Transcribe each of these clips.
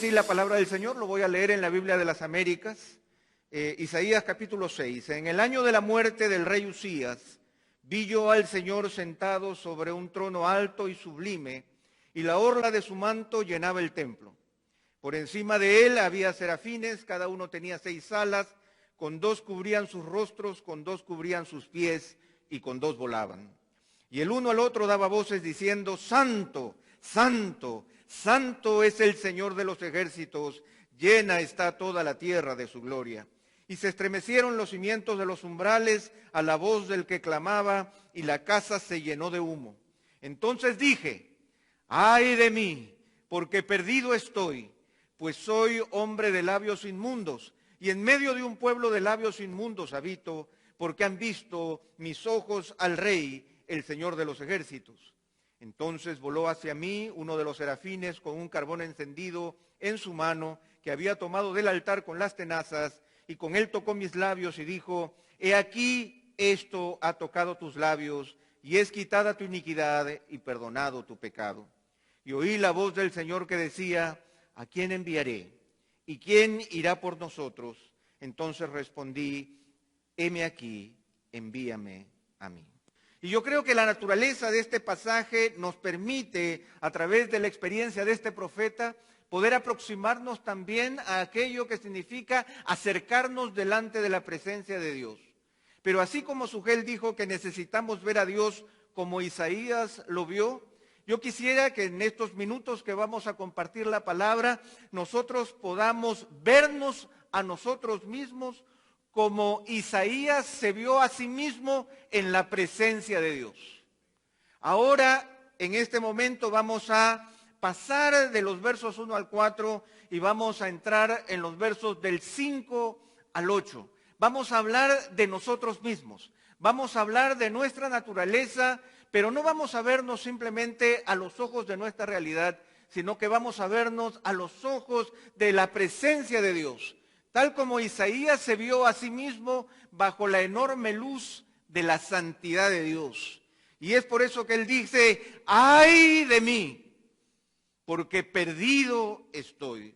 así la palabra del Señor, lo voy a leer en la Biblia de las Américas, Isaías capítulo 6. En el año de la muerte del rey Usías, vi yo al Señor sentado sobre un trono alto y sublime, y la orla de su manto llenaba el templo. Por encima de él había serafines, cada uno tenía 6 alas, con 2 cubrían sus rostros, con 2 cubrían sus pies, y con 2 volaban. Y el uno al otro daba voces diciendo: Santo, Santo, Santo es el Señor de los ejércitos, llena está toda la tierra de su gloria. Y se estremecieron los cimientos de los umbrales a la voz del que clamaba, y la casa se llenó de humo. Entonces dije: ay de mí, porque perdido estoy, pues soy hombre de labios inmundos, y en medio de un pueblo de labios inmundos habito, porque han visto mis ojos al Rey, el Señor de los ejércitos. Entonces voló hacia mí uno de los serafines con un carbón encendido en su mano, que había tomado del altar con las tenazas, y con él tocó mis labios y dijo: he aquí, esto ha tocado tus labios, y es quitada tu iniquidad y perdonado tu pecado. Y oí la voz del Señor que decía: ¿a quién enviaré? ¿Y quién irá por nosotros? Entonces respondí: heme aquí, envíame a mí. Y yo creo que la naturaleza de este pasaje nos permite, a través de la experiencia de este profeta, poder aproximarnos también a aquello que significa acercarnos delante de la presencia de Dios. Pero así como Sugel dijo que necesitamos ver a Dios como Isaías lo vio, yo quisiera que en estos minutos que vamos a compartir la palabra, nosotros podamos vernos a nosotros mismos como Isaías se vio a sí mismo en la presencia de Dios. Ahora, en este momento, vamos a pasar de los versos 1 al 4 y vamos a entrar en los versos del 5 al 8. Vamos a hablar de nosotros mismos, vamos a hablar de nuestra naturaleza, pero no vamos a vernos simplemente a los ojos de nuestra realidad, sino que vamos a vernos a los ojos de la presencia de Dios. Tal como Isaías se vio a sí mismo bajo la enorme luz de la santidad de Dios. Y es por eso que él dice: ¡ay de mí! Porque perdido estoy,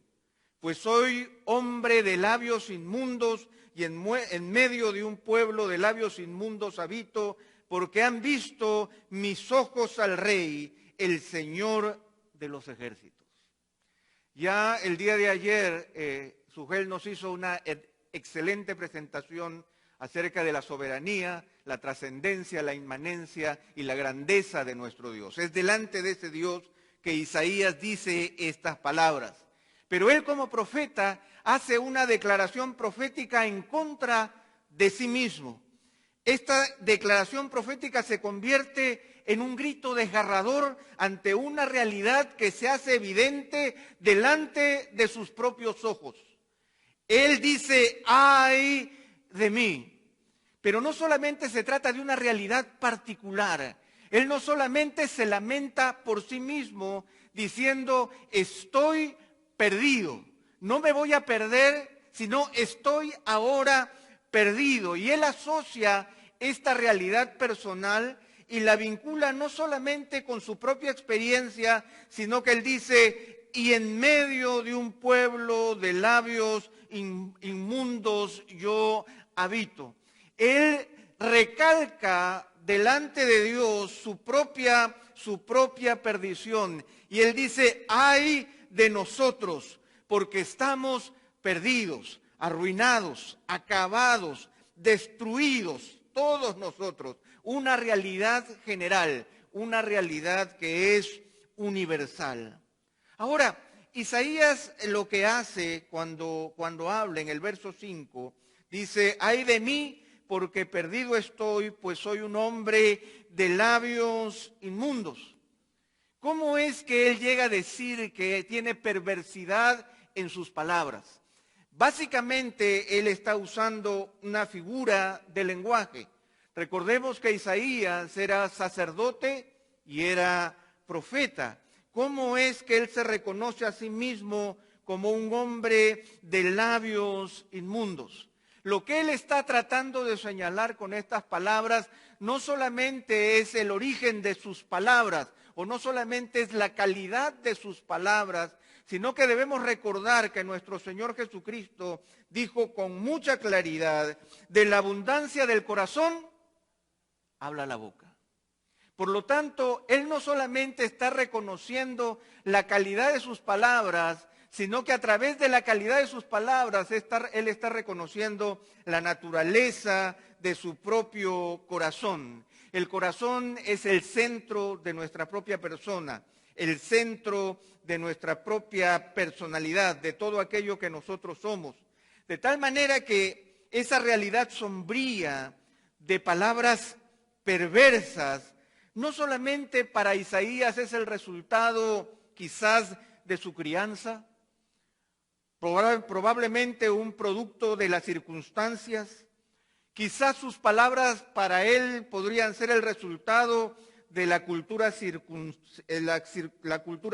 pues soy hombre de labios inmundos y en medio de un pueblo de labios inmundos habito, porque han visto mis ojos al Rey, el Señor de los ejércitos. Ya el día de ayer Sugel nos hizo una excelente presentación acerca de la soberanía, la trascendencia, la inmanencia y la grandeza de nuestro Dios. Es delante de ese Dios que Isaías dice estas palabras. Pero él como profeta hace una declaración profética en contra de sí mismo. Esta declaración profética se convierte en un grito desgarrador ante una realidad que se hace evidente delante de sus propios ojos. Él dice: ay de mí. Pero no solamente se trata de una realidad particular. Él no solamente se lamenta por sí mismo diciendo: estoy perdido. No me voy a perder, sino estoy ahora perdido. Y él asocia esta realidad personal y la vincula no solamente con su propia experiencia, sino que él dice: y en medio de un pueblo de labios inmundos yo habito. Él recalca delante de Dios su propia perdición. Y él dice: ay de nosotros, porque estamos perdidos, arruinados, acabados, destruidos, todos nosotros. Una realidad general, una realidad que es universal. Ahora, Isaías lo que hace cuando habla en el verso 5, dice: ay de mí, porque perdido estoy, pues soy un hombre de labios inmundos. ¿Cómo es que él llega a decir que tiene perversidad en sus palabras? Básicamente, él está usando una figura de lenguaje. Recordemos que Isaías era sacerdote y era profeta. ¿Cómo es que él se reconoce a sí mismo como un hombre de labios inmundos? Lo que él está tratando de señalar con estas palabras no solamente es el origen de sus palabras, o no solamente es la calidad de sus palabras, sino que debemos recordar que nuestro Señor Jesucristo dijo con mucha claridad, de la abundancia del corazón, habla la boca. Por lo tanto, Él no solamente está reconociendo la calidad de sus palabras, sino que a través de la calidad de sus palabras, Él está reconociendo la naturaleza de su propio corazón. El corazón es el centro de nuestra propia persona, el centro de nuestra propia personalidad, de todo aquello que nosotros somos. De tal manera que esa realidad sombría de palabras perversas, no solamente para Isaías es el resultado quizás de su crianza, probablemente un producto de las circunstancias, quizás sus palabras para él podrían ser el resultado de la cultura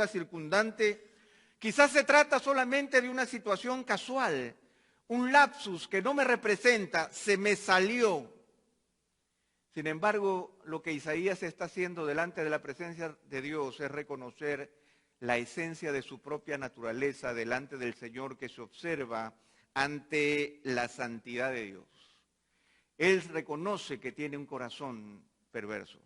circundante, quizás se trata solamente de una situación casual, un lapsus que no me representa, se me salió. Sin embargo, lo que Isaías está haciendo delante de la presencia de Dios es reconocer la esencia de su propia naturaleza delante del Señor que se observa ante la santidad de Dios. Él reconoce que tiene un corazón perverso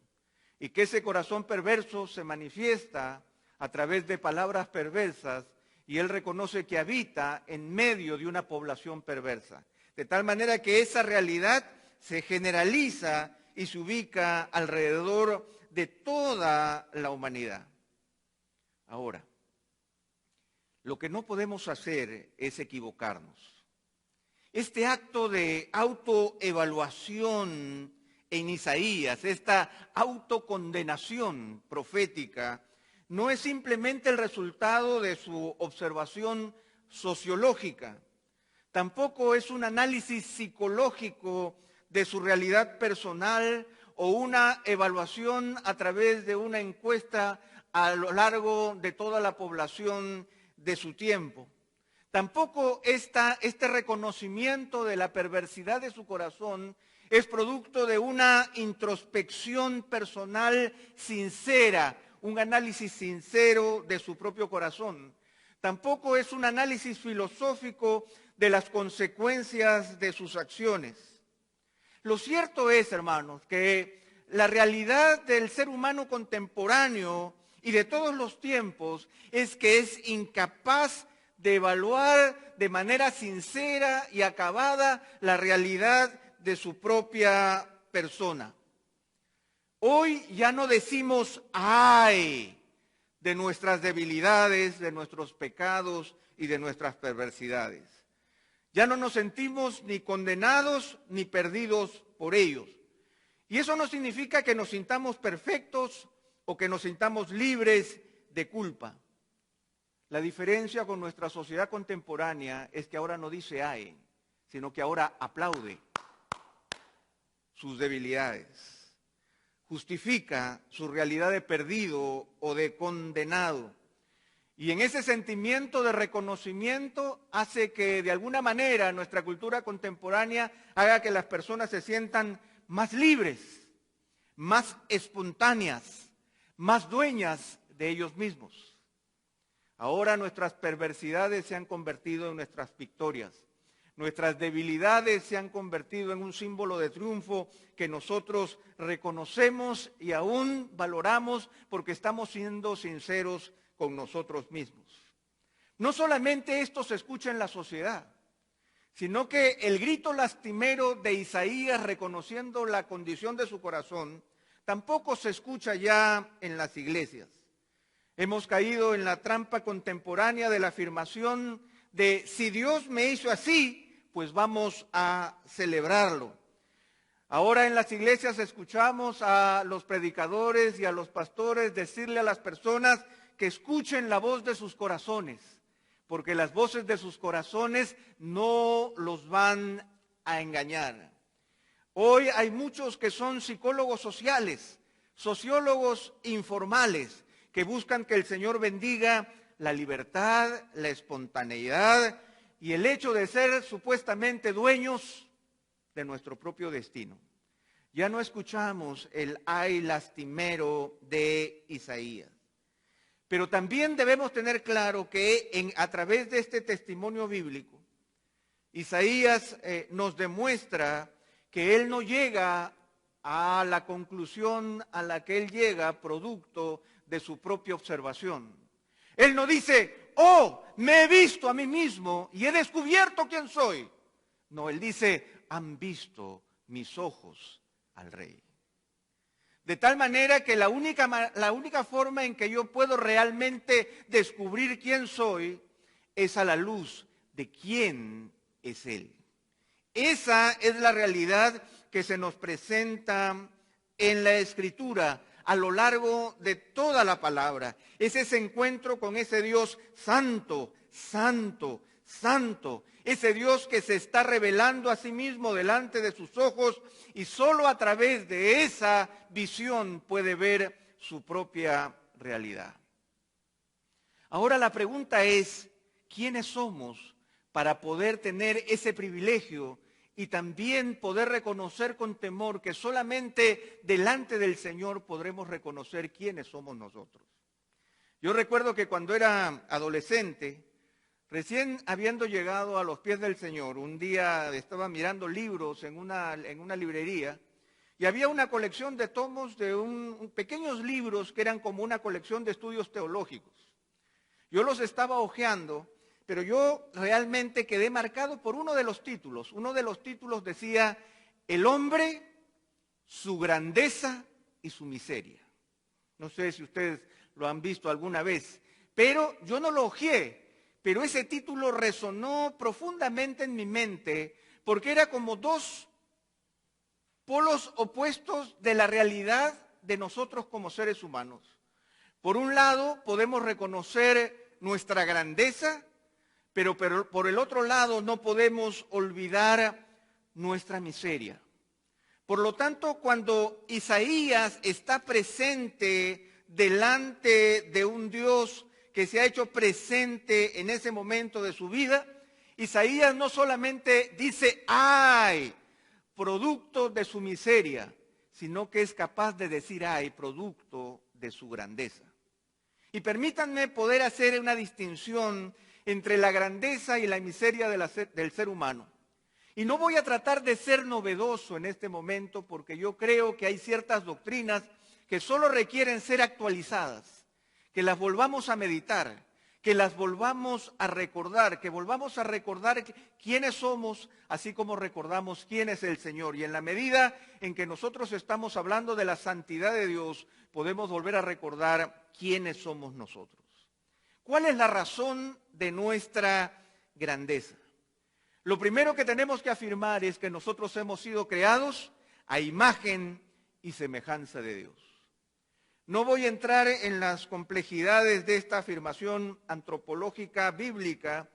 y que ese corazón perverso se manifiesta a través de palabras perversas y él reconoce que habita en medio de una población perversa. De tal manera que esa realidad se generaliza y se ubica alrededor de toda la humanidad. Ahora, lo que no podemos hacer es equivocarnos. Este acto de autoevaluación en Isaías, esta autocondenación profética, no es simplemente el resultado de su observación sociológica, tampoco es un análisis psicológico de su realidad personal o una evaluación a través de una encuesta a lo largo de toda la población de su tiempo. Tampoco este reconocimiento de la perversidad de su corazón es producto de una introspección personal sincera, un análisis sincero de su propio corazón. Tampoco es un análisis filosófico de las consecuencias de sus acciones. Lo cierto es, hermanos, que la realidad del ser humano contemporáneo y de todos los tiempos es que es incapaz de evaluar de manera sincera y acabada la realidad de su propia persona. Hoy ya no decimos ay de nuestras debilidades, de nuestros pecados y de nuestras perversidades. Ya no nos sentimos ni condenados ni perdidos por ellos. Y eso no significa que nos sintamos perfectos o que nos sintamos libres de culpa. La diferencia con nuestra sociedad contemporánea es que ahora no dice ay, sino que ahora aplaude sus debilidades. Justifica su realidad de perdido o de condenado. Y en ese sentimiento de reconocimiento hace que de alguna manera nuestra cultura contemporánea haga que las personas se sientan más libres, más espontáneas, más dueñas de ellos mismos. Ahora nuestras perversidades se han convertido en nuestras victorias. Nuestras debilidades se han convertido en un símbolo de triunfo que nosotros reconocemos y aún valoramos porque estamos siendo sinceros con nosotros mismos. No solamente esto se escucha en la sociedad, sino que el grito lastimero de Isaías reconociendo la condición de su corazón tampoco se escucha ya en las iglesias. Hemos caído en la trampa contemporánea de la afirmación de si Dios me hizo así, pues vamos a celebrarlo. Ahora en las iglesias escuchamos a los predicadores y a los pastores decirle a las personas que escuchen la voz de sus corazones, porque las voces de sus corazones no los van a engañar. Hoy hay muchos que son psicólogos sociales, sociólogos informales, que buscan que el Señor bendiga la libertad, la espontaneidad y el hecho de ser supuestamente dueños de nuestro propio destino. Ya no escuchamos el ay lastimero de Isaías. Pero también debemos tener claro que a través de este testimonio bíblico, Isaías nos demuestra que él no llega a la conclusión a la que él llega producto de su propia observación. Él no dice, oh, me he visto a mí mismo y he descubierto quién soy. No, él dice, han visto mis ojos al Rey. De tal manera que la única forma en que yo puedo realmente descubrir quién soy es a la luz de quién es Él. Esa es la realidad que se nos presenta en la Escritura a lo largo de toda la palabra. Es ese encuentro con ese Dios santo, santo, santo. Ese Dios que se está revelando a sí mismo delante de sus ojos y solo a través de esa visión puede ver su propia realidad. Ahora la pregunta es, ¿quiénes somos para poder tener ese privilegio y también poder reconocer con temor que solamente delante del Señor podremos reconocer quiénes somos nosotros? Yo recuerdo que cuando era adolescente, recién habiendo llegado a los pies del Señor, un día estaba mirando libros en una librería y había una colección de tomos de pequeños libros que eran como una colección de estudios teológicos. Yo los estaba hojeando, pero yo realmente quedé marcado por uno de los títulos. Uno de los títulos decía, el hombre, su grandeza y su miseria. No sé si ustedes lo han visto alguna vez, pero yo no lo hojeé. Pero ese título resonó profundamente en mi mente porque era como dos polos opuestos de la realidad de nosotros como seres humanos. Por un lado, podemos reconocer nuestra grandeza, pero por el otro lado no podemos olvidar nuestra miseria. Por lo tanto, cuando Isaías está presente delante de un Dios que se ha hecho presente en ese momento de su vida, Isaías no solamente dice, ¡ay!, producto de su miseria, sino que es capaz de decir, ¡ay!, producto de su grandeza. Y permítanme poder hacer una distinción entre la grandeza y la miseria del ser humano. Y no voy a tratar de ser novedoso en este momento porque yo creo que hay ciertas doctrinas que solo requieren ser actualizadas, que las volvamos a meditar, que las volvamos a recordar, que volvamos a recordar quiénes somos, así como recordamos quién es el Señor. Y en la medida en que nosotros estamos hablando de la santidad de Dios, podemos volver a recordar quiénes somos nosotros. ¿Cuál es la razón de nuestra grandeza? Lo primero que tenemos que afirmar es que nosotros hemos sido creados a imagen y semejanza de Dios. No voy a entrar en las complejidades de esta afirmación antropológica bíblica,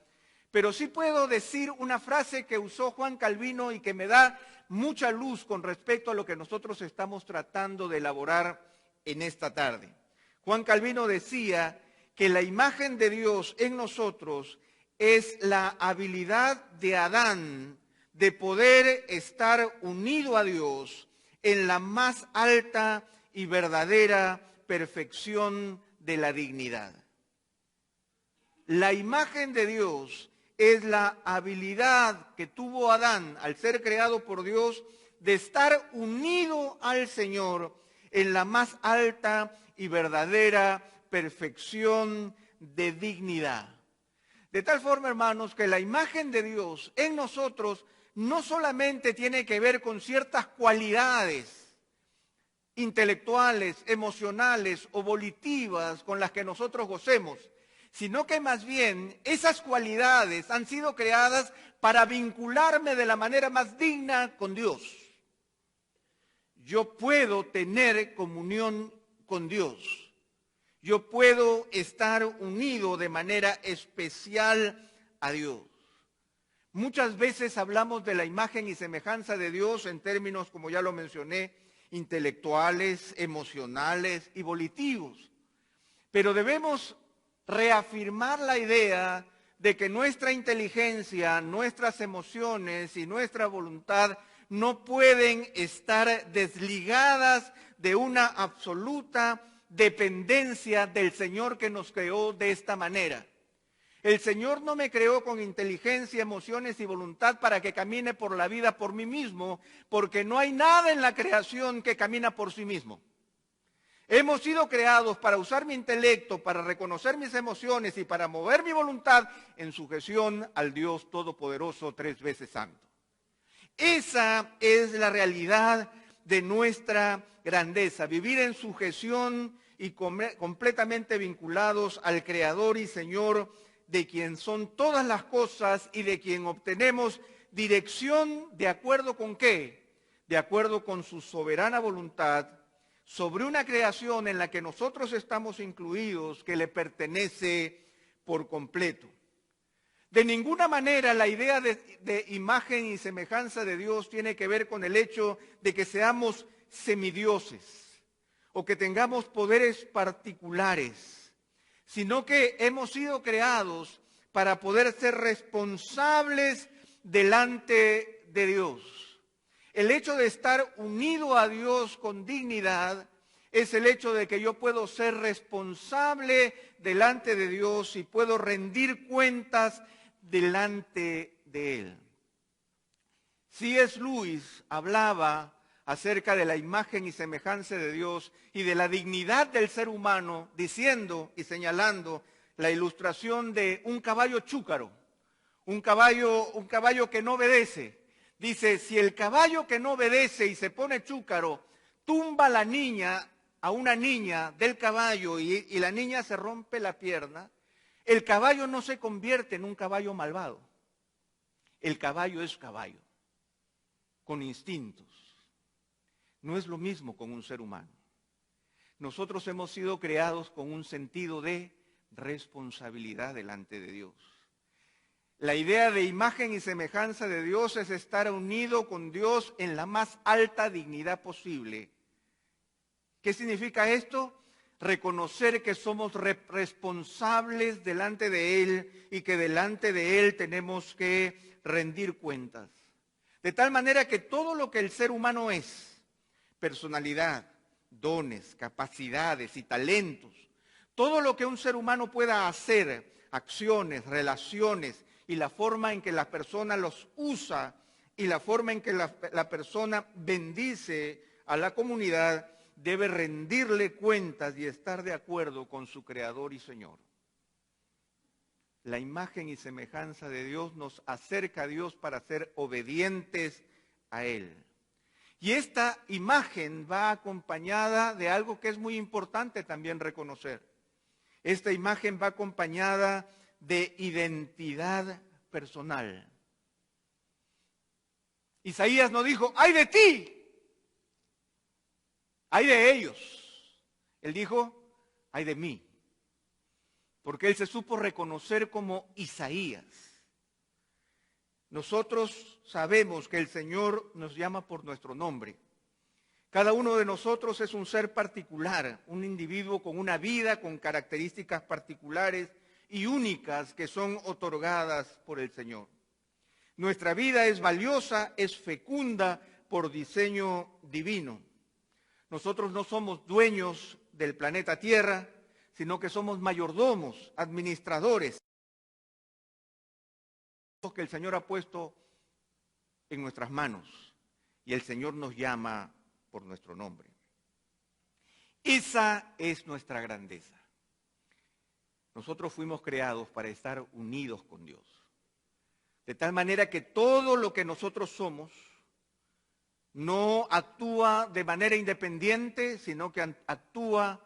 pero sí puedo decir una frase que usó Juan Calvino y que me da mucha luz con respecto a lo que nosotros estamos tratando de elaborar en esta tarde. Juan Calvino decía que la imagen de Dios en nosotros es la habilidad de Adán de poder estar unido a Dios en la más alta y verdadera perfección de la dignidad. La imagen de Dios es la habilidad que tuvo Adán al ser creado por Dios de estar unido al Señor en la más alta y verdadera perfección de dignidad. De tal forma, hermanos, que la imagen de Dios en nosotros no solamente tiene que ver con ciertas cualidades intelectuales, emocionales o volitivas con las que nosotros gocemos, sino que más bien esas cualidades han sido creadas para vincularme de la manera más digna con Dios. Yo puedo tener comunión con Dios. Yo puedo estar unido de manera especial a Dios. Muchas veces hablamos de la imagen y semejanza de Dios en términos, como ya lo mencioné, intelectuales, emocionales y volitivos. Pero debemos reafirmar la idea de que nuestra inteligencia, nuestras emociones y nuestra voluntad no pueden estar desligadas de una absoluta dependencia del Señor que nos creó de esta manera. El Señor no me creó con inteligencia, emociones y voluntad para que camine por la vida por mí mismo, porque no hay nada en la creación que camina por sí mismo. Hemos sido creados para usar mi intelecto, para reconocer mis emociones y para mover mi voluntad en sujeción al Dios Todopoderoso, 3 veces santo. Esa es la realidad de nuestra grandeza, vivir en sujeción y completamente vinculados al Creador y Señor, de quien son todas las cosas y de quien obtenemos dirección de acuerdo con qué, de acuerdo con su soberana voluntad sobre una creación en la que nosotros estamos incluidos, que le pertenece por completo. De ninguna manera la idea de imagen y semejanza de Dios tiene que ver con el hecho de que seamos semidioses o que tengamos poderes particulares, sino que hemos sido creados para poder ser responsables delante de Dios. El hecho de estar unido a Dios con dignidad es el hecho de que yo puedo ser responsable delante de Dios y puedo rendir cuentas delante de Él. C.S. Lewis hablaba acerca de la imagen y semejanza de Dios y de la dignidad del ser humano, diciendo y señalando la ilustración de un caballo chúcaro, un caballo que no obedece. Dice, si el caballo que no obedece y se pone chúcaro tumba a una niña del caballo y la niña se rompe la pierna, el caballo no se convierte en un caballo malvado. El caballo es caballo, con instintos. No es lo mismo con un ser humano. Nosotros hemos sido creados con un sentido de responsabilidad delante de Dios. La idea de imagen y semejanza de Dios es estar unido con Dios en la más alta dignidad posible. ¿Qué significa esto? Reconocer que somos responsables delante de Él y que delante de Él tenemos que rendir cuentas. De tal manera que todo lo que el ser humano es, personalidad, dones, capacidades y talentos, todo lo que un ser humano pueda hacer, acciones, relaciones y la forma en que la persona los usa y la forma en que la persona bendice a la comunidad, debe rendirle cuentas y estar de acuerdo con su Creador y Señor. La imagen y semejanza de Dios nos acerca a Dios para ser obedientes a Él. Y esta imagen va acompañada de algo que es muy importante también reconocer. Esta imagen va acompañada de identidad personal. Isaías no dijo, ¡ay de ti! ¡Ay de ellos! Él dijo, ¡ay de mí! Porque él se supo reconocer como Isaías. Nosotros sabemos que el Señor nos llama por nuestro nombre. Cada uno de nosotros es un ser particular, un individuo con una vida, con características particulares y únicas que son otorgadas por el Señor. Nuestra vida es valiosa, es fecunda por diseño divino. Nosotros no somos dueños del planeta Tierra, sino que somos mayordomos, administradores, que el Señor ha puesto en nuestras manos y el Señor nos llama por nuestro nombre. Esa es nuestra grandeza. Nosotros fuimos creados para estar unidos con Dios, de tal manera que todo lo que nosotros somos no actúa de manera independiente, sino que actúa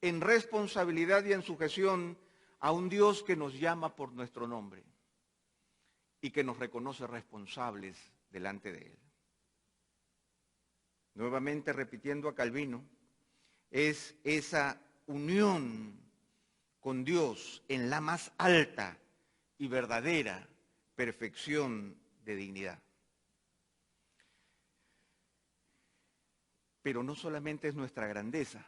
en responsabilidad y en sujeción a un Dios que nos llama por nuestro nombre y que nos reconoce responsables delante de Él. Nuevamente repitiendo a Calvino, es esa unión con Dios en la más alta y verdadera perfección de dignidad. Pero no solamente es nuestra grandeza,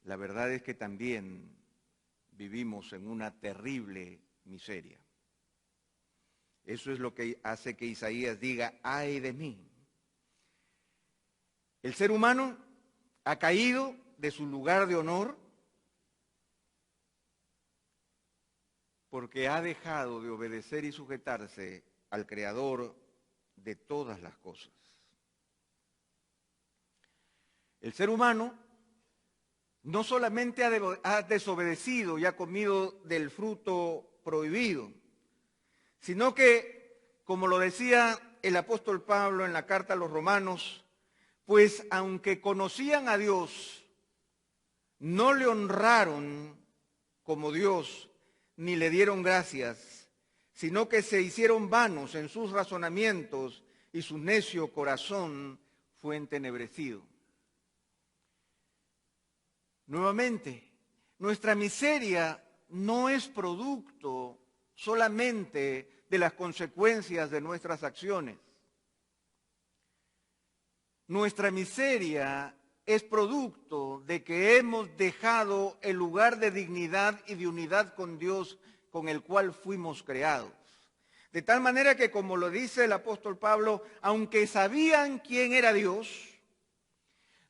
la verdad es que también vivimos en una terrible miseria. Eso es lo que hace que Isaías diga, ¡ay de mí! El ser humano ha caído de su lugar de honor porque ha dejado de obedecer y sujetarse al Creador de todas las cosas. El ser humano no solamente ha desobedecido y ha comido del fruto prohibido, sino que, como lo decía el apóstol Pablo en la carta a los Romanos, pues aunque conocían a Dios, no le honraron como Dios, ni le dieron gracias, sino que se hicieron vanos en sus razonamientos y su necio corazón fue entenebrecido. Nuevamente, nuestra miseria no es producto solamente de las consecuencias de nuestras acciones. Nuestra miseria es producto de que hemos dejado el lugar de dignidad y de unidad con Dios con el cual fuimos creados. De tal manera que, como lo dice el apóstol Pablo, aunque sabían quién era Dios,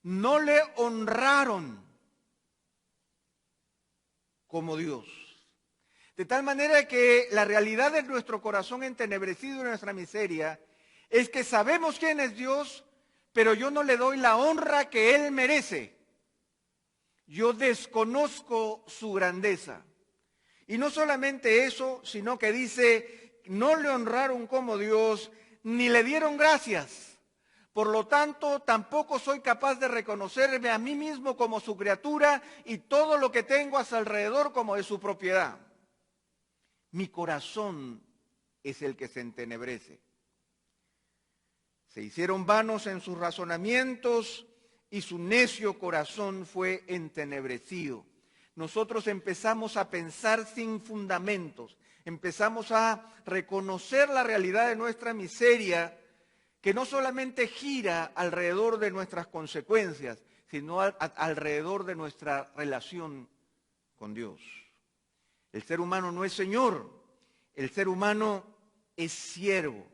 no le honraron como Dios. De tal manera que la realidad de nuestro corazón entenebrecido de nuestra miseria es que sabemos quién es Dios, pero yo no le doy la honra que Él merece. Yo desconozco su grandeza. Y no solamente eso, sino que dice, no le honraron como Dios, ni le dieron gracias. Por lo tanto, tampoco soy capaz de reconocerme a mí mismo como su criatura y todo lo que tengo a su alrededor como de su propiedad. Mi corazón es el que se entenebrece. Se hicieron vanos en sus razonamientos y su necio corazón fue entenebrecido. Nosotros empezamos a pensar sin fundamentos, empezamos a reconocer la realidad de nuestra miseria, que no solamente gira alrededor de nuestras consecuencias, sino alrededor de nuestra relación con Dios. El ser humano no es señor, el ser humano es siervo.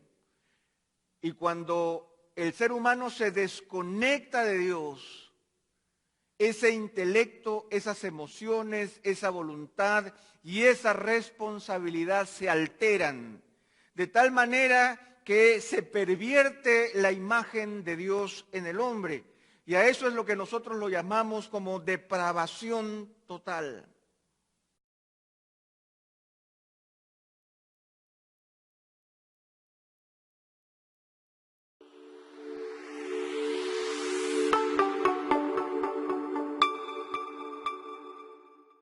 Y cuando el ser humano se desconecta de Dios, ese intelecto, esas emociones, esa voluntad y esa responsabilidad se alteran, de tal manera que se pervierte la imagen de Dios en el hombre. Y a eso es lo que nosotros lo llamamos como depravación total.